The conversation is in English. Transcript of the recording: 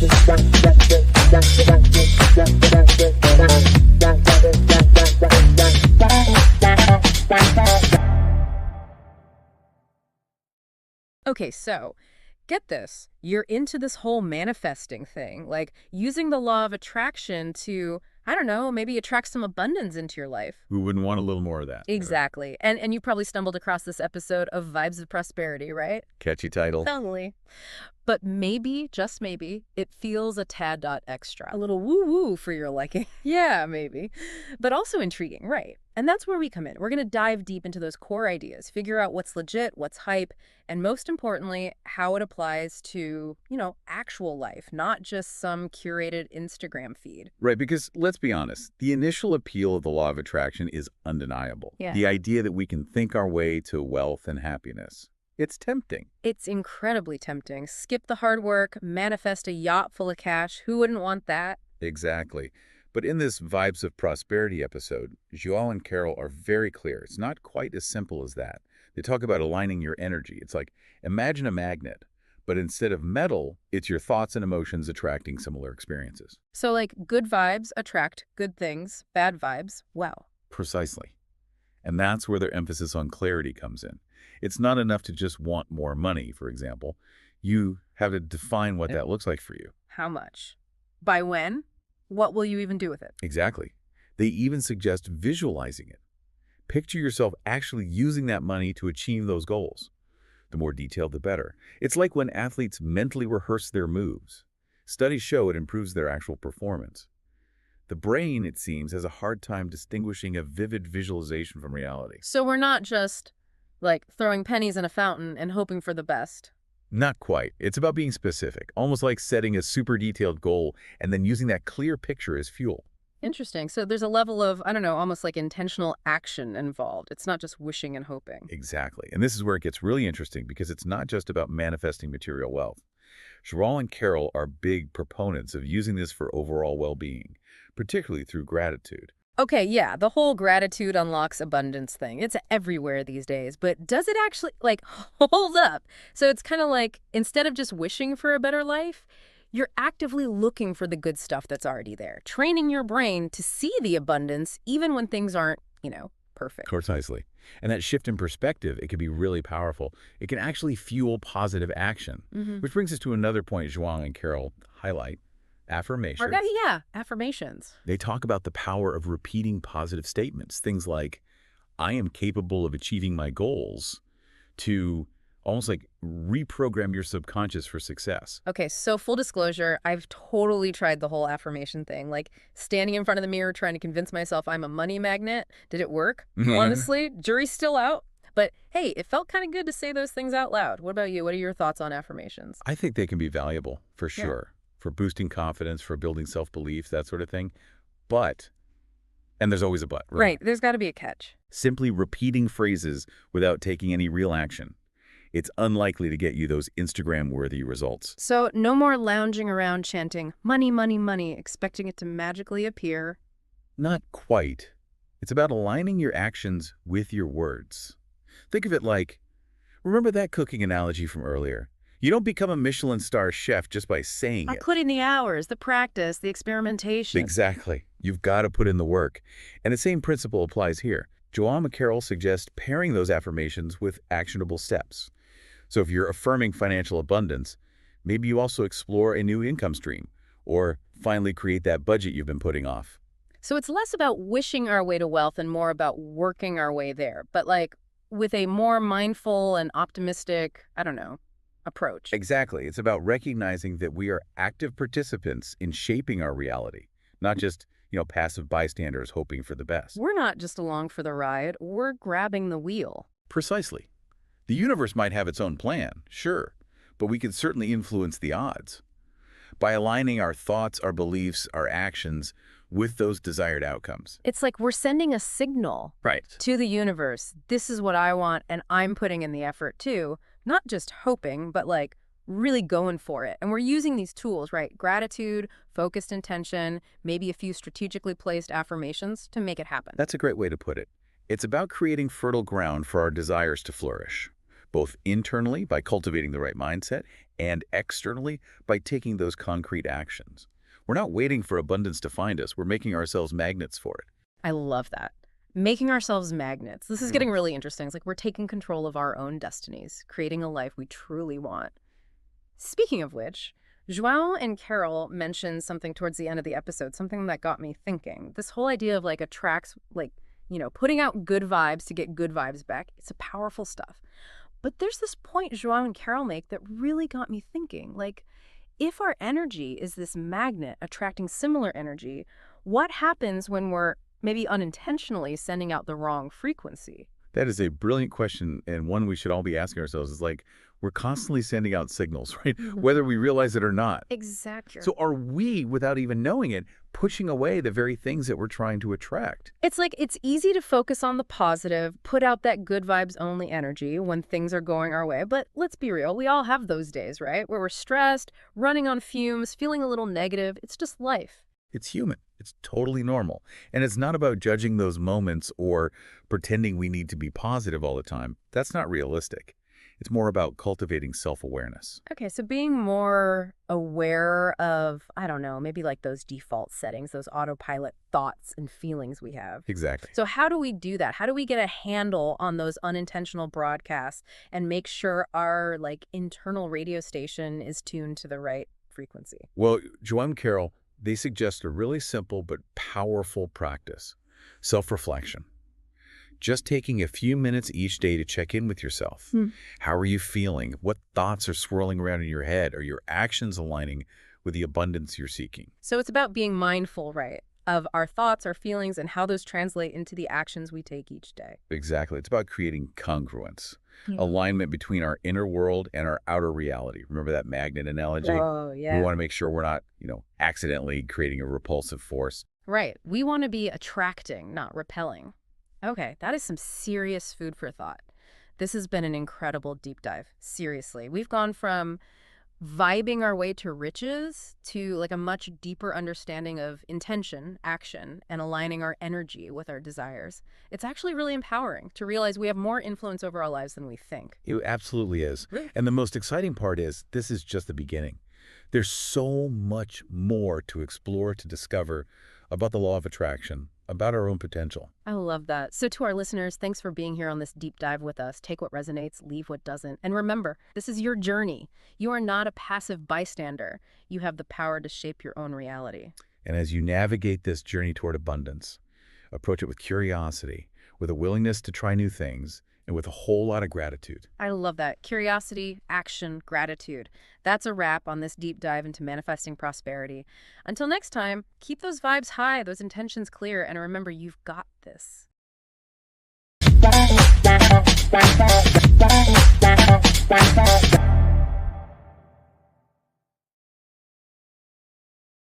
Okay, so get this. You're into this whole manifesting thing, like using the law of attraction to, I don't know, maybe attract some abundance into your life. Who wouldn't want a little more of that? Exactly. And you probably stumbled across this episode of Vibes of Prosperity, right? Catchy title. Totally. But maybe, just maybe, it feels a tad dot extra. A little woo-woo for your liking. Yeah, maybe. But also intriguing, right? And that's where we come in. We're going to dive deep into those core ideas, figure out what's legit, what's hype, and most importantly, how it applies to, actual life, not just some curated Instagram feed. Right, because let's be honest, the initial appeal of the law of attraction is undeniable. Yeah. The idea that we can think our way to wealth and happiness. It's tempting. It's incredibly tempting. Skip the hard work, manifest a yacht full of cash. Who wouldn't want that? Exactly. But in this Vibes of Prosperity episode, Joel and Carol are very clear. It's not quite as simple as that. They talk about aligning your energy. It's like, imagine a magnet, but instead of metal, it's your thoughts and emotions attracting similar experiences. So like good vibes attract good things, bad vibes, well. Precisely. And that's where their emphasis on clarity comes in. It's not enough to just want more money, for example. You have to define what that looks like for you. How much? By when? What will you even do with it? Exactly. They even suggest visualizing it. Picture yourself actually using that money to achieve those goals. The more detailed, the better. It's like when athletes mentally rehearse their moves. Studies show it improves their actual performance. The brain, it seems, has a hard time distinguishing a vivid visualization from reality. So we're not just, like, throwing pennies in a fountain and hoping for the best. Not quite. It's about being specific, almost like setting a super detailed goal and then using that clear picture as fuel. Interesting. So there's a level of, I don't know, almost like intentional action involved. It's not just wishing and hoping. Exactly. And this is where it gets really interesting because it's not just about manifesting material wealth. Joel and Carol are big proponents of using this for overall well-being, particularly through gratitude. Okay, yeah, the whole gratitude unlocks abundance thing. It's everywhere these days. But does it actually, like, hold up? So it's kind of like, instead of just wishing for a better life, you're actively looking for the good stuff that's already there, training your brain to see the abundance even when things aren't, perfect. Precisely. And that shift in perspective, it can be really powerful. It can actually fuel positive action. Which brings us to another point Joel and Carol highlight, affirmations. Yeah, affirmations. They talk about the power of repeating positive statements, things like, I am capable of achieving my goals, to almost like reprogram your subconscious for success. Okay, so full disclosure, I've totally tried the whole affirmation thing, like standing in front of the mirror trying to convince myself I'm a money magnet. Did it work? Honestly, jury's still out. But hey, it felt kind of good to say those things out loud. What about you? What are your thoughts on affirmations? I think they can be valuable, for sure, for boosting confidence, for building self-belief, that sort of thing. But, and there's always a but, Right, there's got to be a catch. Simply repeating phrases without taking any real action. It's unlikely to get you those Instagram-worthy results. So no more lounging around chanting, money, money, money, expecting it to magically appear. Not quite. It's about aligning your actions with your words. Think of it like, remember that cooking analogy from earlier? You don't become a Michelin star chef just by saying I it. put in the hours, the practice, the experimentation. Exactly. You've got to put in the work. And the same principle applies here. Joel and Carol suggest pairing those affirmations with actionable steps. So if you're affirming financial abundance, maybe you also explore a new income stream or finally create that budget you've been putting off. So it's less about wishing our way to wealth and more about working our way there, but like with a more mindful and optimistic, I don't know, approach. Exactly. It's about recognizing that we are active participants in shaping our reality, not just, passive bystanders hoping for the best. We're not just along for the ride, we're grabbing the wheel. Precisely. The universe might have its own plan, sure, but we can certainly influence the odds. By aligning our thoughts, our beliefs, our actions with those desired outcomes. It's like we're sending a signal to the universe. This is what I want, and I'm putting in the effort too. Not just hoping, but like really going for it. And we're using these tools, right? Gratitude, focused intention, maybe a few strategically placed affirmations to make it happen. That's a great way to put it. It's about creating fertile ground for our desires to flourish, both internally by cultivating the right mindset and externally by taking those concrete actions. We're not waiting for abundance to find us. We're making ourselves magnets for it. I love that. Making ourselves magnets. This is getting really interesting. It's like we're taking control of our own destinies, creating a life we truly want. Speaking of which, João and Carol mentioned something towards the end of the episode, something that got me thinking. This whole idea of like attracts, like, putting out good vibes to get good vibes back. It's a powerful stuff. But there's this point João and Carol make that really got me thinking. Like, if our energy is this magnet attracting similar energy, what happens when we're maybe unintentionally sending out the wrong frequency? That is a brilliant question, and one we should all be asking ourselves. Is like, we're constantly sending out signals, right? Whether we realize it or not. Exactly. So are we, without even knowing it, pushing away the very things that we're trying to attract? It's like it's easy to focus on the positive, put out that good vibes only energy when things are going our way. But let's be real, we all have those days, right? Where we're stressed, running on fumes, feeling a little negative. It's just life. It's human. It's totally normal. And it's not about judging those moments or pretending we need to be positive all the time. That's not realistic. It's more about cultivating self-awareness. Okay, so being more aware of, I don't know, maybe like those default settings, those autopilot thoughts and feelings we have. Exactly. So how do we do that? How do we get a handle on those unintentional broadcasts and make sure our like internal radio station is tuned to the right frequency? Well, João and Carol, they suggest a really simple but powerful practice: self-reflection. Just taking a few minutes each day to check in with yourself. How are you feeling? What thoughts are swirling around in your head? Are your actions aligning with the abundance you're seeking? So it's about being mindful, right, of our thoughts, our feelings, and how those translate into the actions we take each day. Exactly. It's about creating congruence, alignment between our inner world and our outer reality. Remember that magnet analogy? Oh, yeah. We want to make sure we're not, accidentally creating a repulsive force. Right. We want to be attracting, not repelling. Okay, that is some serious food for thought. This has been an incredible deep dive. Seriously. We've gone from vibing our way to riches to like a much deeper understanding of intention, action, and aligning our energy with our desires. It's actually really empowering to realize we have more influence over our lives than we think. It absolutely is. Really? And the most exciting part is this is just the beginning. There's so much more to explore, to discover about the law of attraction, about our own potential. I love that. So to our listeners, thanks for being here on this deep dive with us. Take what resonates, leave what doesn't. And remember, this is your journey. You are not a passive bystander. You have the power to shape your own reality. And as you navigate this journey toward abundance, approach it with curiosity, with a willingness to try new things, and with a whole lot of gratitude. I love that. Curiosity, action, gratitude. That's a wrap on this deep dive into manifesting prosperity. Until next time, keep those vibes high, those intentions clear, and remember, you've got this.